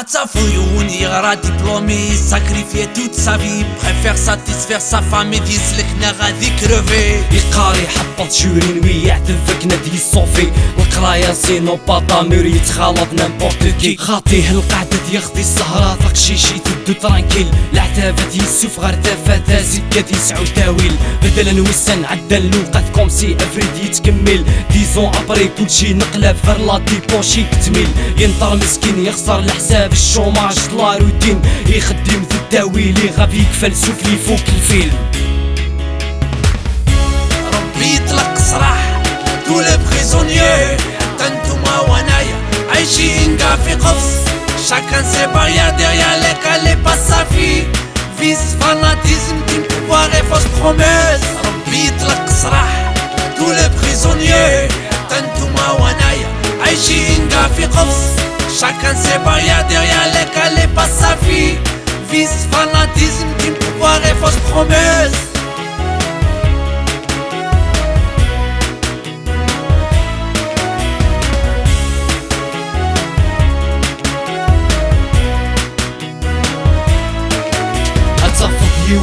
Atafouyoun ira diplômé, sacrifier toute sa vie, préfère satisfaire sa femme et ديسلك غادي كروفي. يقاري يحبط جورين ويعتفك نادي الصوفي، القراية سينو باطامير يتخالط نامبورت كي، خاطيه القعدة ياخدي السهرة ثق شيشي تدو ترانكيل، العتابة يسوف غير تافات زكات يسعو تاويل، بدلا وسان عدل لوقات كومسي افريد يتكمل، ديزون ابري كلشي نقلب فر لا ديبونشي كتميل، ينطر مسكين يخسر الحساب الشوماج طلا روتين، يخدم في التاويل غابي يكفلسوف لي فوق الفيلم. ربي يطلق سراح تو لي بريزونيي، تنتوما وانايا عايشين كاع في قفص، chacun ses barrières derrière lesquelles les pas sa vie. Vice, fanatisme, team pouvoir et fausse promesse. ربي يطلق سراح tous les prisonniers، تنتوما وانايا عايشين كاع في قفص، chacun ses barrières derrière lesquelles les pas sa vie. Vice, fanatisme, team pouvoir et fausse promesse.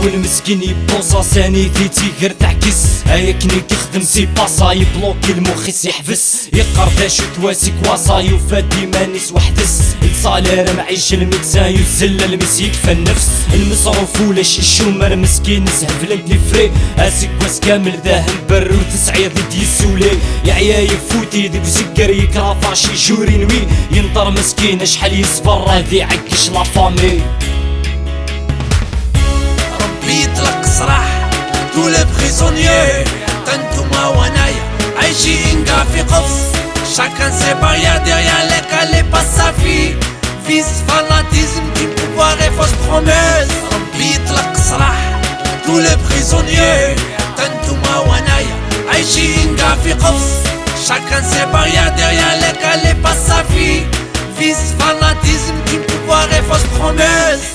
والمسكين يبوصا ثاني في تيغر تعكس، هيا كني تخدم سي باسا يبلوكي المخيس يحبس، يقرداش تواسي كواسا يفادي مانيس وحدس، الصالير معيش المكسان يزل المس يكفى النفس، المصروف ولا شي شومر مسكين سهفلنت لي فري، اسك واس كامل ذاهن بر وتسعير دي يسولي، يا عياي فوتي ديك سكر يكرافاشي جوري نوي، ينطر مسكين شحال يصبر هادي عكش لا فامي. يطلق سراح tous les prisonniers، تنتوما وانايا عايشين كاع في قفص، chacun ses barrières derrière lesquelles les pas sa vie. Vice, fanatisme, team pouvoir et fausse promesse. ربي يطلق سراح tous les prisonniers، تنتوما وانايا عايشين كاع في قفص، chacun ses barrières derrière lesquelles les pas sa vie. Vice, fanatisme, team pouvoir et fausse promesse.